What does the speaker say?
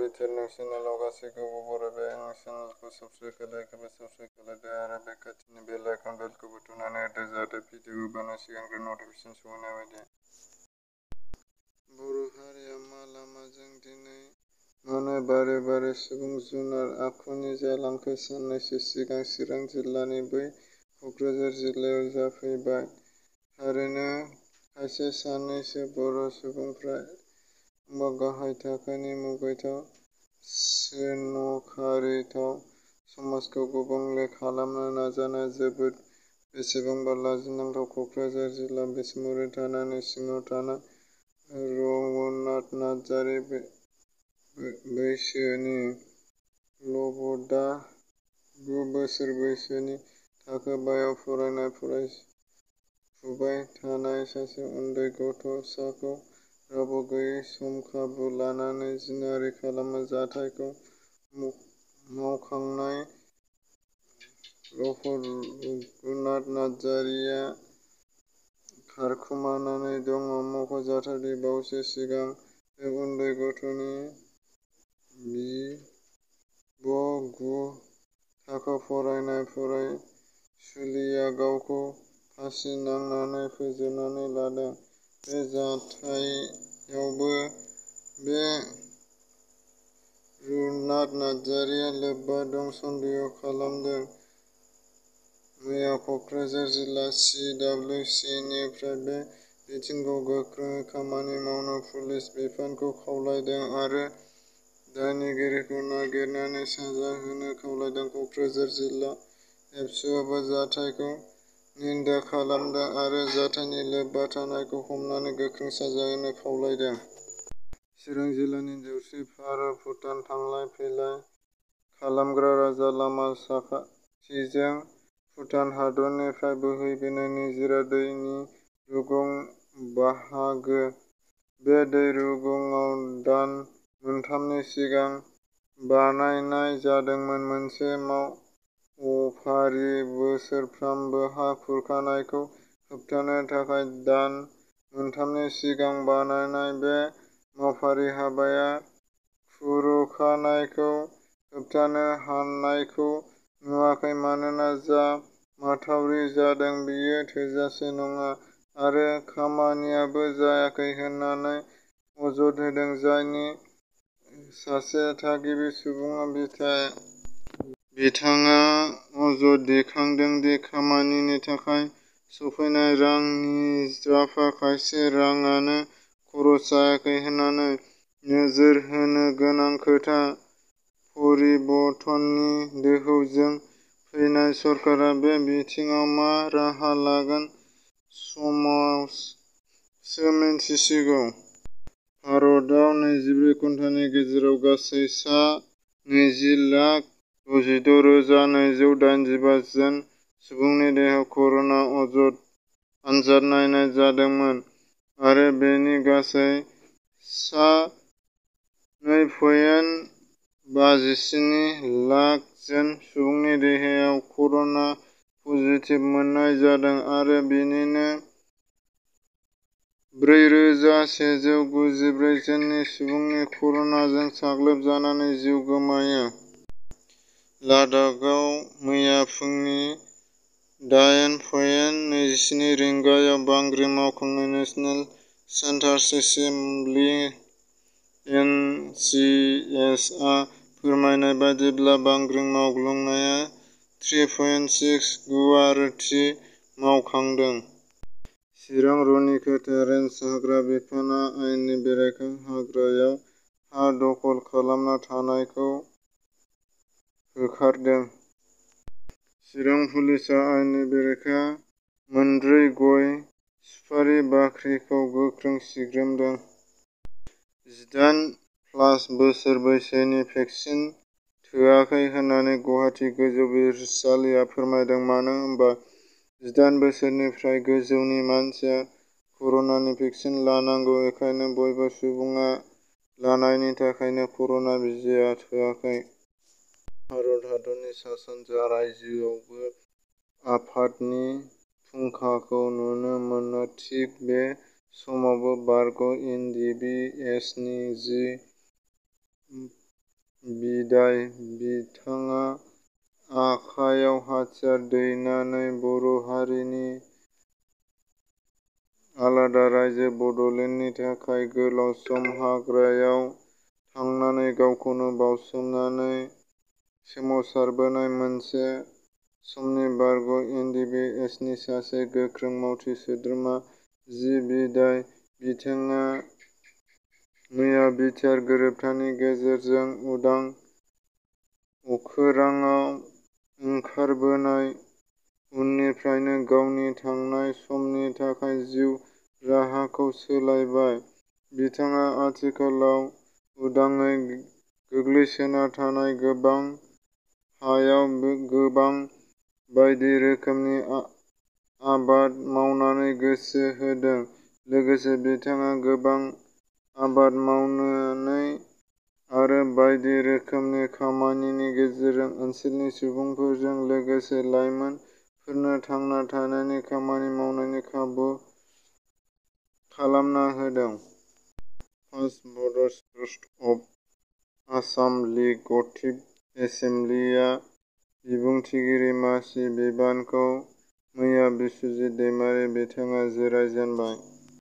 बिथोरनि चेनेलाव गासैखौबो बरायबाय। आं चेनेलखौ साबस्क्राइब खालायदो आरो बे खाथिनि बेल आइकन बेलखौबो थुनानै होदो जाहाथे भिडिअ होबानो सिगांग्रो नटिफिकेसन सहैनाय बायदि। बर' हारिया मा लामाजों दिनै मानो बारे बारे सुबुं जुनार आखुनि जालांखो? साननैसो सिगां चिरां जिल्लानि बै क'क्राझार जिल्लायाव जाफैबाय। थारैनो खायसे सानैसो बर' सुबुंफ्रा गाहाय थाखोनि मुगैथाव सोंखारिथाव समाजखौ गुबुंले खालामनो नाजानाया जोबोद बेसेबांबा लाजिनांथाव। क'क्राझार जिल्ला बिसमुरि थानानि सिङाव थानाय रघुनाथ नार्जारी बैसोनि लब'दा 9 बोसोर बैसोनि थाखो बायाव फरायफुबाय थानाय सासे उन्दै गथ'साखौ रावबो गैयै समखाबु लानानै जिनाहारि खालामो। जाथायखौ मावखांनाय रघुनाथ नार्जारीया खारखोमानानै दङ। मख'जाथावदि बावैसो सिगां बे उन्दै गथ'नि बिब', 9 थाखोआव फरायनाय फरायसुलिया गावखौ फासि नांनानै फोजोबनानै लादों। बे जाथायावबो बे रघुनाथ नार्जारीया लोब्बा दं सन्देह खालामदों। मैया क'क्राझार जिल्ला CWC निफ्राय बे बिथिङाव गोख्रोङै खामानि मावनो पुलिस बिफानखौ खावलायदों आरो दायनिगिरिखौ नागिरनानै साजा होनो खावलायदों। क'क्राझार जिल्ला एबसुआबो जाथायखौ निन्दा खालामदों आरो जाथायनि लोब्बा थानायखौ हमनानै गोख्रों साजा होनो खावलायदों। चिरां जिल्लानि देवस्रि भारत भुटान थांलाय फैलाय खालामग्रा राजा लामा साखाथिजों भुटान हादरनिफ्राय बोहैबोनाय निजिरा दैनि रुगुं बाहागो। बे दै रुगुंआव दान मोनथामनि सिगां बानायनाय जादोंमोन मोनसे मावफारि। बोसोरफ्रोमबो हा खुरखानायखौ होबथानो थाखाय दान मोनथामनि सिगां बानायनाय बे मावफारि हाबाया खुरखानायखौ होबथानो हानायखौ नुवाखै। मानोना जा माथावरि जादों बेयो थोजासे नङा आरो खामानियाबो जायाखै होननानै अजद होदों। जायनि सासे थागिबि सुबुङा बिथाङा अजद दैखांदों दि खामानिनि थाखाय सफैनाय रांनि खायसे राङानो खरस जायाखै होननानै। नोजोर होनो गोनां खोथा, परिबर्तननि दोहौजों फैनाय सरकारा बे बिथिङाव मा राहा लागोन समाजसो मिन्थिसिगौ। भारतआव 24 घन्टानि गेजेराव गासै सा 20,62,285 जन सुबुंनि देहायाव कर'ना आनजाद नायनाय जादोंमोन आरो बेनि गासै सा 2.57 लाख जन सुबुंनि देहायाव कर'ना पजिटिभ मोननाय जादों आरो बेनिनो 4,194 जन सुबुंनि कर'नाजों साग्लोबजानानै जिउ गोमायो। लादाखआव मैया फुंनि 8.27 रिंगायाव बांग्रिं मावखांनाय नेशनेल सेन्टार एसेमब्लि NCS आ फोरमायनाय बायदिब्ला बांग्रिं मावग्लुंनाया 3.6 गुवारथि मावखांदों। चिरां रुनिखाता रेन्ज हाग्रा बिफानआ आयेननि बेरेखा हाग्रायाव हा दखल खालामना थानायखौ होखारदों। चिरां पुलिसआ आयेननि बेरेखा मोनब्रै गय सुपारि बाख्रिखौ गोख्रै सिग्रोमदों। 18+ बोसोर बैसोनि भेकसिन थोआखै होननानै गुवाहाटी गोजौ बिजिरसालिया फोरमायदों। मानो होनबा 18 बोसोरनिफ्राय गोजौनि मानसिया कर'नानि भेकसिन लानांगौ। बेखायनो बयबो सुबुङा लानायनि थाखायनो कर'ना बिजिआ थोआखै। भारत हादरनि सा-सानजा रायजोआवबो आफादनि फुंखाखौ नुनो मोनो। थिग बे समावनो बारग' NDBS नि 10 बिदाय बिथाङा आखायाव हाथियार दैनानै बर' हारिनि आलादा रायजो बड'लेण्डनि थाखाय गोलाव सम हाग्रायाव थांनानै गावखौनो बाउसोमनानै सोमावसारबोनाय मोनसे समनि बारग' एन डि बि एस नि सासे गोख्रों मावथि सोद्रोमा जि बिदाय बिथाङा मैया बिटिआर गोरोबथानि गेजेरजों उदां अखोराङाव ओंखारबोनाय उननिफ्रायनो गावनि थांनाय समनि थाखाय जिउ राहाखौ सोलायबाय। बिथाङा आथिखालाव उदाङै गोग्लैसोना थानाय गोबां हायाव गोबां बायदि रोखोमनि आबाद मावनानै गोसो होदों। लोगोसे बिथाङा गोबां आबाद मावनानै आरो बायदि रोखोमनि खामानिनि गेजेरजों ओनसोलनि सुबुंफोरजों लोगोसे लाइमोनफोरनो थांना थानायनि खामानि मावनायनि खाबु खालामना होदों। First brothers trust of Assam legislative एसेमब्लिआ बिबुंथिगिरि मासि बिबानखौ मैया बिस्वजित दैमारि बिथाङा जागायजेनबाय।